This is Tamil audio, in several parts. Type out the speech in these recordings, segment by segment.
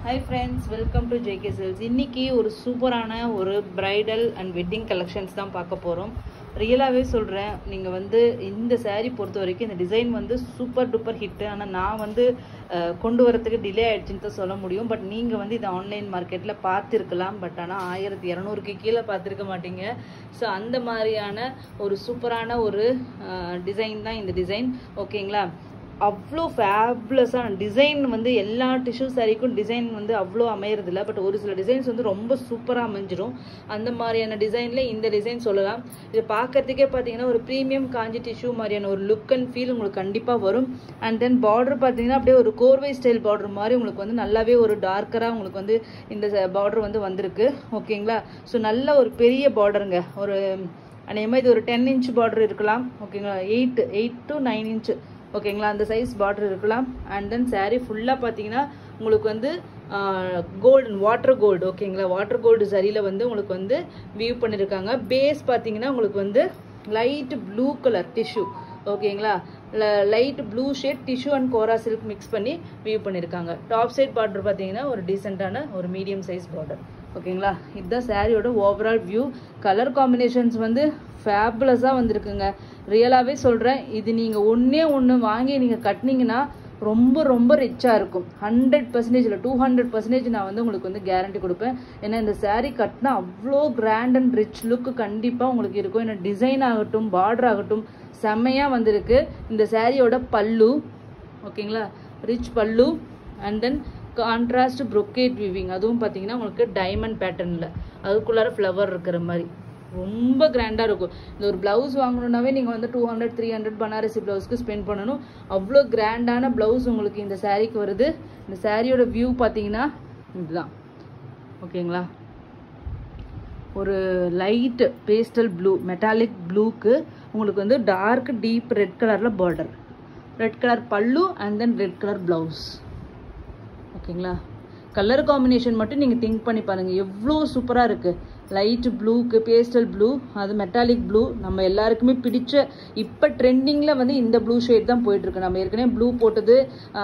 Hi friends, welcome to JK Silks. இன்னைக்கு ஒரு சூப்பரான ஒரு பிரைடல் அண்ட் வெட்டிங் கலெக்ஷன்ஸ் தான் பார்க்க போகிறோம். ரியலாகவே சொல்கிறேன், நீங்கள் வந்து இந்த saree பொறுத்த வரைக்கும் இந்த டிசைன் வந்து சூப்பர் டூப்பர் ஹிட்டு. ஆனால் நான் வந்து கொண்டு வரத்துக்கு டிலே ஆகிடுச்சின்னு தான் சொல்ல முடியும். பட் நீங்கள் வந்து இதை ஆன்லைன் மார்க்கெட்டில் பார்த்துருக்கலாம், பட் ஆனால் 1200க்கு கீழே பார்த்துருக்க மாட்டீங்க. ஸோ அந்த மாதிரியான ஒரு சூப்பரான ஒரு டிசைன் தான் இந்த டிசைன். ஓகேங்களா? அவ்வளோ ஃபேப்லஸான டிசைன் வந்து எல்லா டிஷ்யூ சாரிக்கும் டிசைன் வந்து அவ்வளோ அமையறதில்ல. பட் ஒரு சில டிசைன்ஸ் வந்து ரொம்ப சூப்பராக அமைஞ்சிடும். அந்த மாதிரியான டிசைனில் இந்த டிசைன் சொல்லலாம். இது பார்க்கறதுக்கே பார்த்தீங்கன்னா ஒரு ப்ரீமியம் காஞ்சி டிஷ்யூ மாதிரியான ஒரு லுக் அண்ட் ஃபீல் உங்களுக்கு கண்டிப்பாக வரும். அண்ட் தென் பார்டர் பார்த்தீங்கன்னா அப்படியே ஒரு கோர்வை ஸ்டைல் பார்டர் மாதிரி உங்களுக்கு வந்து நல்லாவே ஒரு டார்க்கராக உங்களுக்கு வந்து இந்த பார்டர் வந்து வந்திருக்கு. ஓகேங்களா? ஸோ நல்ல ஒரு பெரிய பார்டருங்க. ஒரு அநேகமாக இது ஒரு 10 இன்ச் பார்டர் இருக்கலாம். ஓகேங்களா? 8 to 9 இன்ச்சு. ஓகேங்களா? அந்த சைஸ் பார்டர் இருக்கலாம். அண்ட் தென் சாரீ ஃபுல்லாக பார்த்தீங்கன்னா உங்களுக்கு வந்து கோல்டு, வாட்டர் கோல்டு. ஓகேங்களா? வாட்டர் கோல்டு சரியில் வந்து உங்களுக்கு வந்து வியூ பண்ணியிருக்காங்க. பேஸ் பார்த்தீங்கன்னா உங்களுக்கு வந்து லைட் ப்ளூ கலர் டிஷ்யூ. ஓகேங்களா? Light blue shade tissue and kora silk mix பண்ணி வியூ பண்ணியிருக்காங்க. டாப் சைட் பார்டர் பார்த்தீங்கன்னா ஒரு டீசெண்டான ஒரு மீடியம் சைஸ் பார்டர். ஓகேங்களா? இதுதான் சாரியோட ஓவரால் வியூ. கலர் காம்பினேஷன்ஸ் வந்து ஃபேபுலஸாக வந்திருக்குங்க. ரியலாகவே சொல்கிறேன், இது நீங்கள் ஒன்று வாங்கி நீங்கள் கட்டினீங்கன்னா ரொம்ப ரொம்ப ரிச்சாக இருக்கும். 100% இல்லை 200% நான் வந்து உங்களுக்கு வந்து கேரண்டி கொடுப்பேன். ஏன்னா இந்த சாரீ கட்டினா அவ்வளோ கிராண்ட் அண்ட் ரிச் லுக்கு கண்டிப்பாக உங்களுக்கு இருக்கும். ஏன்னா டிசைன் ஆகட்டும் பார்டர் ஆகட்டும் செம்மையாக வந்திருக்கு. இந்த சாரியோட பல்லு, ஓகேங்களா, ரிச் பல்லு. And then contrast brocade weaving, அதுவும் பார்த்தீங்கன்னா உங்களுக்கு டைமண்ட் பேட்டர்னில் அதுக்குள்ளார ஃப்ளவர் இருக்கிற மாதிரி ரொம்ப கிராண்டாக இருக்கும். இந்த ஒரு ப்ளவுஸ் வாங்கணுன்னாவே நீங்கள் வந்து 200-300 பனாரசி ப்ளவுஸ்க்கு ஸ்பெண்ட் பண்ணணும். அவ்வளோ கிராண்டான ப்ளவுஸ் உங்களுக்கு இந்த சாரீக்கு வருது. இந்த சாரியோட வியூ பார்த்தீங்கன்னா இதுதான். ஓகேங்களா? ஒரு லைட் பேஸ்டல் ப்ளூ, மெட்டாலிக் ப்ளூக்கு உங்களுக்கு வந்து டார்க் டீப் ரெட் கலரில் பார்டர், ரெட் கலர் பல்லு and then red colour blouse. ஓகேங்களா? கலர் காம்பினேஷன் மட்டும் நீங்கள் திங்க் பண்ணி பாருங்கள், எவ்வளோ சூப்பராக இருக்குது. லைட் ப்ளூக்கு பேஸ்டல் ப்ளூ, அது மெட்டாலிக் ப்ளூ. நம்ம எல்லாருக்குமே பிடிச்ச இப்போ ட்ரெண்டிங்கில் வந்து இந்த ப்ளூ ஷேட் தான் போயிட்டுருக்கு. நம்ம ஏற்கனவே ப்ளூ போட்டது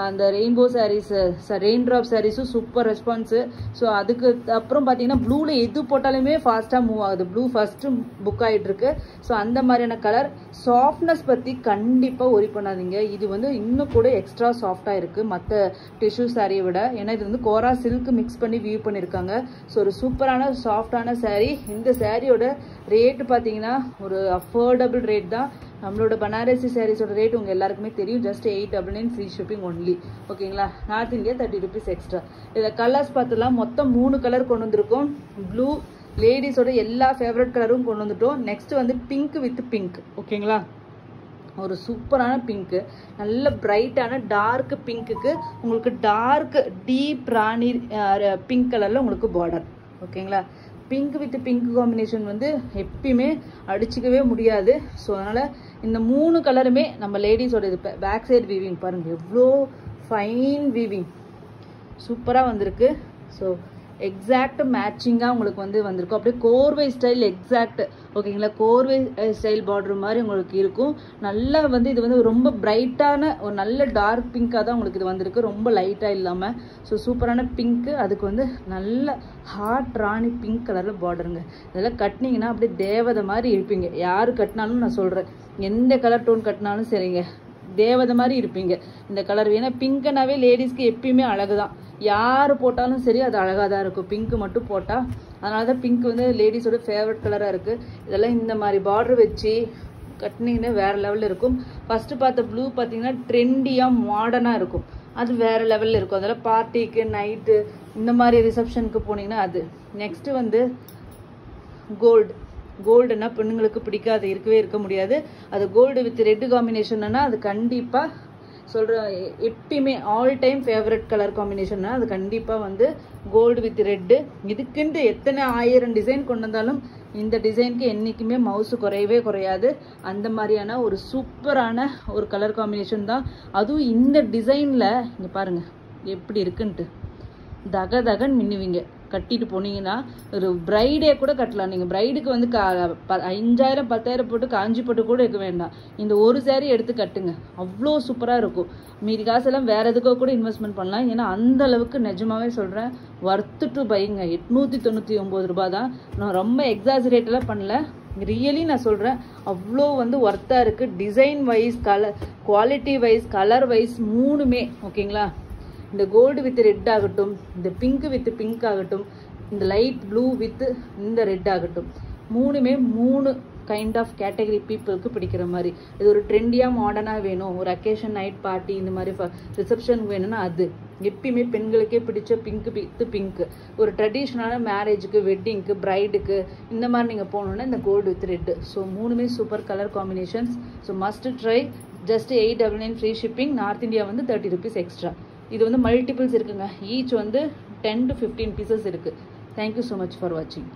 அந்த ரெயின்போ சாரீஸு, ரெயின் ட்ராப் சாரீஸும் சூப்பர் ரெஸ்பான்ஸு. ஸோ அதுக்கு அப்புறம் பார்த்தீங்கன்னா ப்ளூவில் எது போட்டாலுமே ஃபாஸ்ட்டாக மூவ் ஆகுது. ப்ளூ ஃபஸ்ட்டு புக் ஆகிட்டுருக்கு. ஸோ அந்த மாதிரியான கலர் சாஃப்ட்னஸ் பற்றி கண்டிப்பாக ஒரி பண்ணாதீங்க. இது வந்து இன்னும் கூட எக்ஸ்ட்ரா சாஃப்டாக இருக்குது மற்ற டிஷ்யூ சாரியை விட. ஏன்னா இது வந்து கோரா சில்க் மிக்ஸ் பண்ணி வியூ பண்ணியிருக்காங்க. ஸோ ஒரு சூப்பரான சாஃப்டான சாரீ. இந்த சாரியோட ரேட்டு பார்த்தீங்கன்னா ஒரு அஃபோர்டபுள் ரேட் தான். நம்மளோட பனாரசி சாரீஸோட ரேட் உங்கள் எல்லாருக்குமே தெரியும். Just 899 free shipping only. ஓகேங்களா? North India 30 rupees extra. இதில் கலர்ஸ் பார்த்துலாம் மொத்தம் 3 கலர் கொண்டு வந்திருக்கோம். ப்ளூ, லேடிஸோட எல்லா ஃபேவரட் கலரும் கொண்டு வந்துட்டோம். நெக்ஸ்ட் வந்து பிங்க் வித் பிங்க். ஓகேங்களா? ஒரு சூப்பரான பிங்க்கு, நல்ல பிரைட்டான டார்க் பிங்க்குக்கு உங்களுக்கு டார்க் டீப் ராணி பிங்க் கலரில் உங்களுக்கு பார்டர். ஓகேங்களா? பிங்க் வித் பிங்க் காம்பினேஷன் வந்து எப்பயுமே அடிச்சிக்கவே முடியாது. ஸோ அதனால் இந்த 3 கலருமே நம்ம லேடிஸோட இது பேக் சைடு வீவிங் பாருங்கள், எவ்வளோ ஃபைன் வீவிங் சூப்பராக வந்திருக்கு. ஸோ எக்ஸாக்ட் மேட்சிங்காக உங்களுக்கு வந்து வந்திருக்கும். அப்படியே கோர்வை ஸ்டைல் எக்ஸாக்ட். ஓகேங்களா? கோர்வை ஸ்டைல் பார்டர் மாதிரி உங்களுக்கு இருக்கும். நல்லா வந்து இது வந்து ரொம்ப பிரைட்டான ஒரு நல்ல டார்க் பிங்காக தான் உங்களுக்கு இது வந்திருக்கு, ரொம்ப லைட்டாக இல்லாமல். ஸோ சூப்பரான பிங்க்கு, அதுக்கு வந்து நல்ல ஹாட் ராணி பிங்க் கலரில் பார்டருங்க. இதெல்லாம் கட்டினீங்கன்னா அப்படியே தேவதை மாதிரி இருப்பீங்க. யார் கட்டினாலும் நான் சொல்கிறேன், எந்த கலர் டோன் கட்டினாலும் சரிங்க, தேவதை மாதிரி இருப்பீங்க இந்த கலர். ஏன்னா பிங்க்னாவே லேடிஸ்க்கு எப்பயுமே அழகு தான். யார் போட்டாலும் சரி அது அழகாக தான் இருக்கும், பிங்க் மட்டும் போட்டால். அதனால தான் பிங்க் வந்து லேடிஸோட ஃபேவரட் கலராக இருக்குது. இதெல்லாம் இந்த மாதிரி பார்டர் வச்சு கட்டினீங்கன்னா வேறு லெவலில் இருக்கும். ஃபஸ்ட்டு பார்த்த ப்ளூ பார்த்தீங்கன்னா ட்ரெண்டியாக மாடர்னாக இருக்கும், அது வேறு லெவலில் இருக்கும். அதெல்லாம் பார்ட்டிக்கு நைட்டு இந்த மாதிரி ரிசப்ஷனுக்கு போனீங்கன்னா அது. நெக்ஸ்ட்டு வந்து கோல்டு. கோல்டுன்னா பெண்ணுங்களுக்கு பிடிக்காது, இருக்கவே இருக்க முடியாது. அது கோல்டு வித் ரெட்டு காம்பினேஷன்னா அது கண்டிப்பாக சொல்கிறேன், எப்பயுமே ஆல் டைம் ஃபேவரட் கலர் காம்பினேஷன்னா அது கண்டிப்பாக வந்து கோல்டு வித் ரெட்டு. இதுக்குன்ட்டு எத்தனை 1000 டிசைன் கொண்டு வந்தாலும் இந்த டிசைனுக்கு என்றைக்குமே மவுசு குறையவே குறையாது. அந்த மாதிரியான ஒரு சூப்பரான ஒரு கலர் காம்பினேஷன் தான். அதுவும் இந்த டிசைனில் இங்கே பாருங்கள் எப்படி இருக்குன்ட்டு, தக தகன்னு மின்னுவீங்க. கட்டிட்டு போனீங்கன்னா ஒரு பிரைடே கூட கட்டலாம். நீங்கள் பிரைடுக்கு வந்து 5000 10,000 போட்டு காஞ்சி போட்டு கூட இருக்க வேண்டாம். இந்த ஒரு saree எடுத்து கட்டுங்க, அவ்வளோ சூப்பராக இருக்கும். மீதி காசெல்லாம் வேற எதுக்கோ கூட இன்வெஸ்ட்மெண்ட் பண்ணலாம். ஏன்னா அந்த அளவுக்கு நிஜமாவே சொல்கிறேன், ஒர்த்து டு பைங்க. 899 ரூபாய் தான். நான் ரொம்ப எக்ஸாஜரேட்டெல்லாம் பண்ணல, ரியலி நான் சொல்கிறேன், அவ்வளோ வந்து ஒர்த்தாக இருக்குது. Design wise, colour quality wise, colour wise மூணுமே ஓகேங்களா. இந்த கோல்டு வித் ரெட் ஆகட்டும், இந்த பிங்க் வித் பிங்க் ஆகட்டும், இந்த லைட் ப்ளூ வித் இந்த ரெட் ஆகட்டும், மூணுமே 3 கைண்ட் ஆஃப் கேட்டகரி பீப்புளுக்கு பிடிக்கிற மாதிரி. இது ஒரு ட்ரெண்டியாக மாடர்னாக வேணும், ஒரு அக்கேஷன் நைட் பார்ட்டி இந்த மாதிரி ரிசப்ஷனுக்கு வேணும்னா அது. எப்பயுமே பெண்களுக்கே பிடிச்ச பிங்க் வித் பிங்க். ஒரு ட்ரெடிஷ்னலான மேரேஜுக்கு, வெட்டிங்க்கு, பிரைடுக்கு இந்த மாதிரி நீங்கள் போகணுன்னா இந்த கோல்டு வித் ரெட்டு. ஸோ மூணுமே super colour combinations. So must try. Just 899 free shipping. North India வந்து 30 rupees எக்ஸ்ட்ரா. இது வந்து மல்டிபிள்ஸ் இருக்குங்க. ஈச் வந்து 10 to 15 pieces இருக்குது. தேங்க்யூ ஸோ மச் ஃபார் வாட்சிங்.